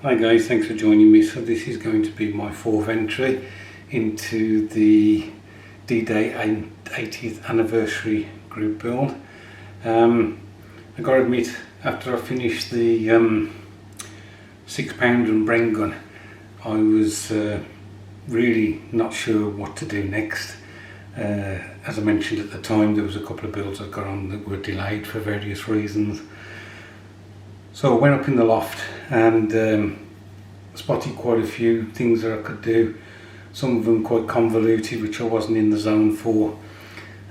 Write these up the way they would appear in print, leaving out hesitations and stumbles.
Hi guys, thanks for joining me. So this is going to be my fourth entry into the D-Day 80th anniversary group build. I gotta admit, after I finished the 6-pound and Bren gun, I was really not sure what to do next. As I mentioned at the time, there was a couple of builds I got on that were delayed for various reasons. So I went up in the loft and spotted quite a few things that I could do, some of them quite convoluted, which I wasn't in the zone for,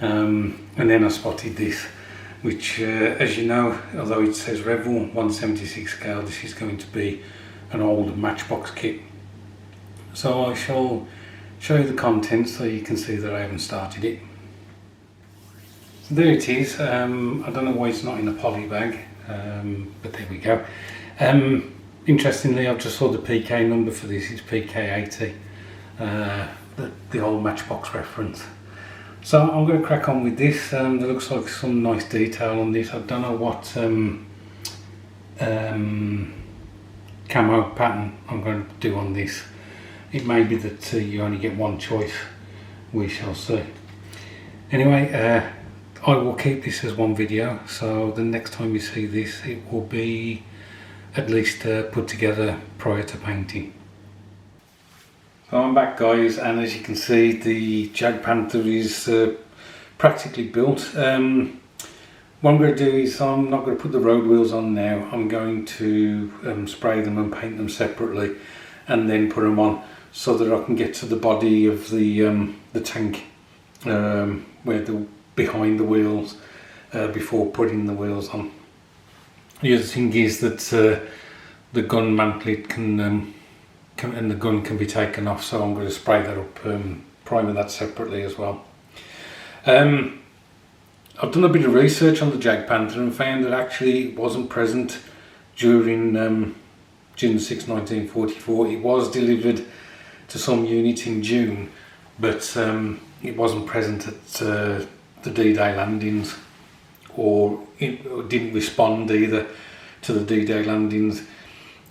and then I spotted this, which as you know, although it says Revell 176 scale, this is going to be an old Matchbox kit. So I shall show you the contents so you can see that I haven't started it. So there it is. I don't know why it's not in a poly bag, but there we go. Interestingly, I've just saw the PK number for this. It's PK80, the old Matchbox reference. So I'm going to crack on with this. There looks like some nice detail on this. I don't know what camo pattern I'm going to do on this. It may be that you only get one choice. We shall see. Anyway, I will keep this as one video, so the next time you see this, it will be at least put together prior to painting. So I'm back guys, and as you can see, the Jagdpanther is practically built. What I'm going to do is I'm not going to put the road wheels on now. I'm going to spray them and paint them separately and then put them on so that I can get to the body of the tank, where behind the wheels, before putting the wheels on. The other thing is that the gun mantlet can and the gun can be taken off, so I'm going to spray that up, primer that separately as well. I've done a bit of research on the Jagdpanther and found that actually it wasn't present during June 6, 1944. It was delivered to some unit in June, but it wasn't present at the D-Day landings, or it didn't respond either to the D-Day landings.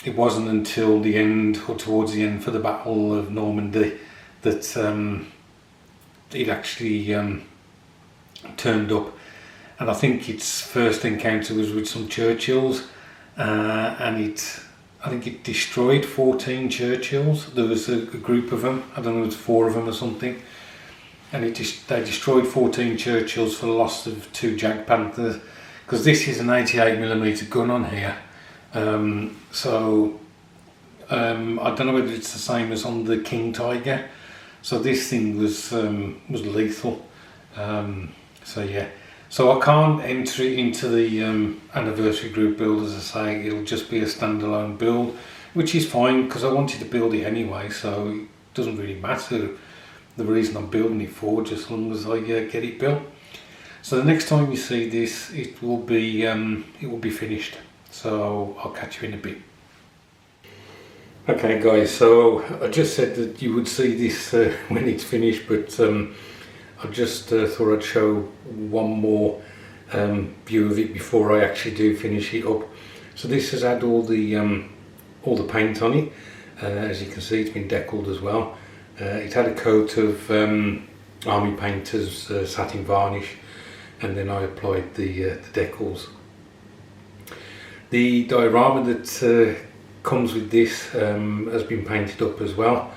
It wasn't until the end, or towards the end for the Battle of Normandy, that it actually turned up. And I think its first encounter was with some Churchills, and I think it destroyed 14 Churchills. There was a group of them, I don't know, it was 4 of them or something, and they destroyed 14 Churchills for the loss of 2 Jagdpanthers, because this is an 88mm gun on here. So I don't know whether it's the same as on the King Tiger. So this thing was lethal. So yeah, so I can't enter it into the anniversary group build. As I say, it'll just be a standalone build, which is fine because I wanted to build it anyway, so it doesn't really matter the reason I'm building it for, just as long as I get it built. So the next time you see this, it will be finished. So I'll catch you in a bit. Okay guys, so I just said that you would see this when it's finished, but I just thought I'd show one more view of it before I actually do finish it up. So this has had all the paint on it. As you can see, it's been deckled as well. It had a coat of Army Painter's satin varnish, and then I applied the decals. The diorama that comes with this has been painted up as well.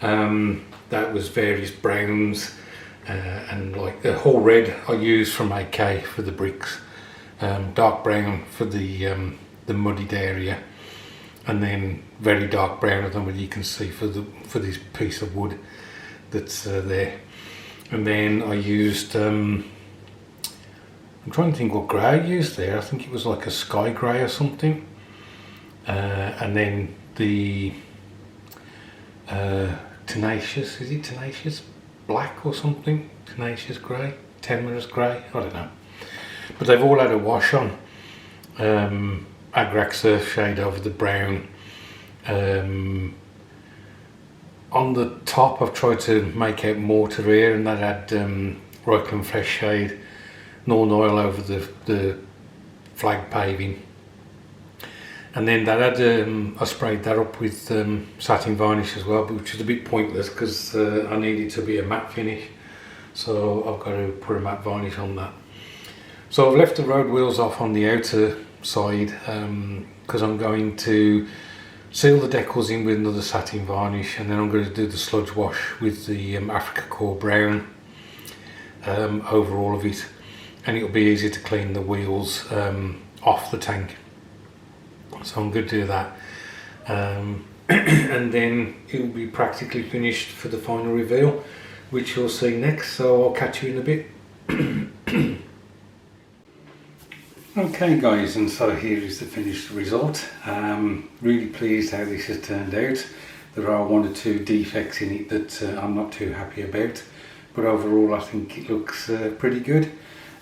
That was various browns, and like the whole red I used from AK for the bricks, dark brown for the muddied area, and then very dark brown, I don't know whether you can see, for this piece of wood that's there. And then I used I'm trying to think what grey I used there. I think it was like a sky grey or something, and then the tenacious, is it tenacious black or something, tenacious grey, temerous grey, I don't know, but they've all had a wash on. Agrax surf shade over the brown. On the top I've tried to make out mortar here, and that had Reikland fresh shade, Norn oil over the flag paving, And then that had I sprayed that up with satin varnish as well, which is a bit pointless because I need it to be a matte finish, so I've got to put a matte varnish on that. So I've left the road wheels off on the outer side because I'm going to seal the decals in with another satin varnish, and then I'm going to do the sludge wash with the Africa Core Brown over all of it, and it'll be easy to clean the wheels off the tank. So I'm going to do that, and then it will be practically finished for the final reveal, which you'll see next, so I'll catch you in a bit. Okay guys, and so here is the finished result. Really pleased how this has turned out. There are one or two defects in it that I'm not too happy about, but overall I think it looks pretty good.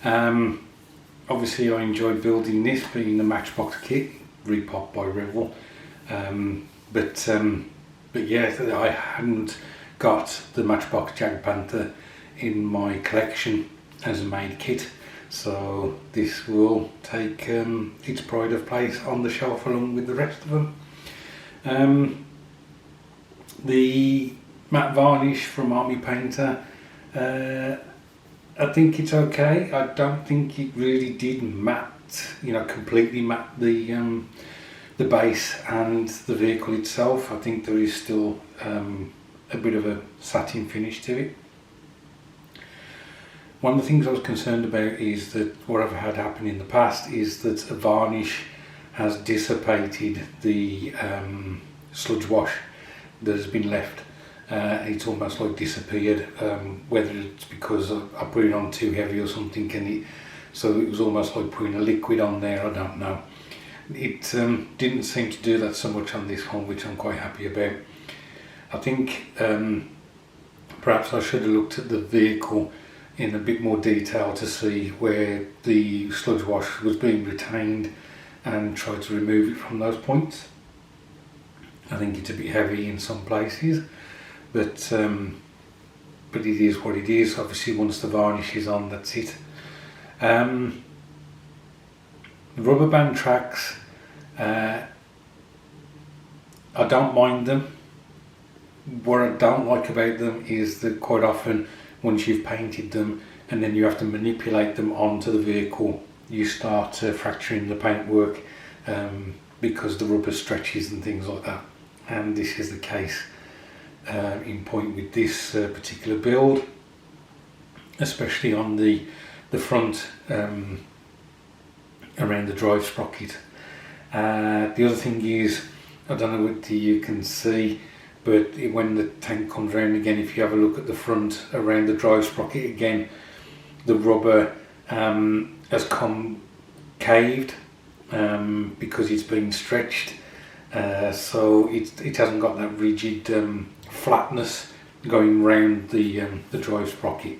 Obviously I enjoyed building this, being the Matchbox kit, repop by Revell. But yeah, I hadn't got the Matchbox Jagdpanther in my collection as a made kit. So this will take its pride of place on the shelf along with the rest of them. The matte varnish from Army Painter, I think it's okay. I don't think it really did matte, completely matte the base and the vehicle itself. I think there is still a bit of a satin finish to it. One of the things I was concerned about is that what I've had happen in the past is that a varnish has dissipated the sludge wash that has been left. It's almost like disappeared, whether it's because I put it on too heavy or something, so it was almost like putting a liquid on there, I don't know. It didn't seem to do that so much on this one, which I'm quite happy about. I think perhaps I should have looked at the vehicle in a bit more detail to see where the sludge wash was being retained and tried to remove it from those points. I think it's a bit heavy in some places, but it is what it is. Obviously once the varnish is on, that's it. The rubber band tracks, I don't mind them. What I don't like about them is that quite often once you've painted them and then you have to manipulate them onto the vehicle, you start fracturing the paintwork because the rubber stretches and things like that. And this is the case in point with this particular build, especially on the front around the drive sprocket. The other thing is, I don't know what you can see, but when the tank comes round again, if you have a look at the front around the drive sprocket again, the rubber has come caved because it's been stretched, so it hasn't got that rigid flatness going round the drive sprocket.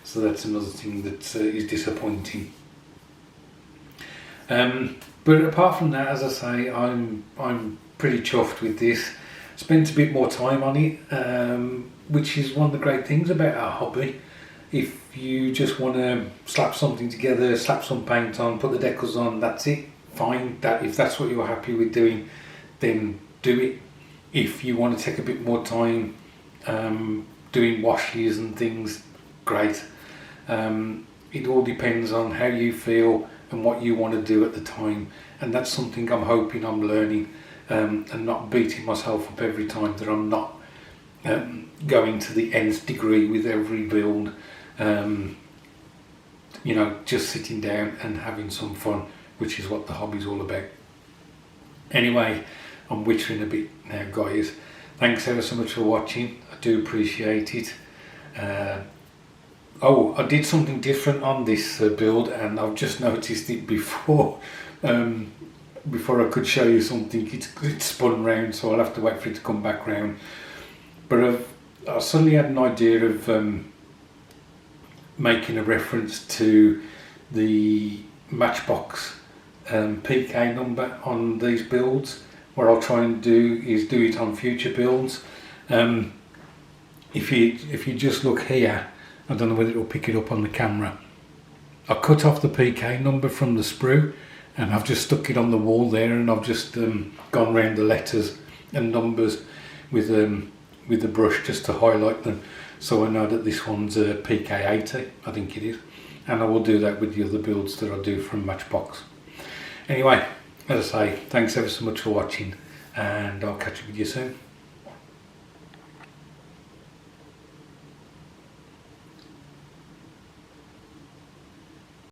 So that's another thing that is disappointing. But apart from that, as I say, I'm pretty chuffed with this. Spent a bit more time on it, which is one of the great things about our hobby. If you just want to slap something together, slap some paint on, put the decals on, that's it, fine. If that's what you're happy with doing, then do it. If you want to take a bit more time doing washes and things, great. It all depends on how you feel and what you want to do at the time, and that's something I'm hoping I'm learning, and not beating myself up every time that I'm not going to the nth degree with every build. Just sitting down and having some fun, which is what the hobby's all about. Anyway, I'm wittering a bit now, guys. Thanks ever so much for watching. I do appreciate it. I did something different on this build, and I've just noticed it before I could show you something. It's spun round, so I'll have to wait for it to come back round. But I suddenly had an idea of making a reference to the Matchbox PK number on these builds. What I'll try and do is do it on future builds. If you just look here, I don't know whether it will pick it up on the camera. I cut off the PK number from the sprue, and I've just stuck it on the wall there, and I've just gone round the letters and numbers with the brush just to highlight them, so I know that this one's a PK80, I think it is, and I will do that with the other builds that I do from Matchbox. Anyway, as I say, thanks ever so much for watching, and I'll catch up with you soon.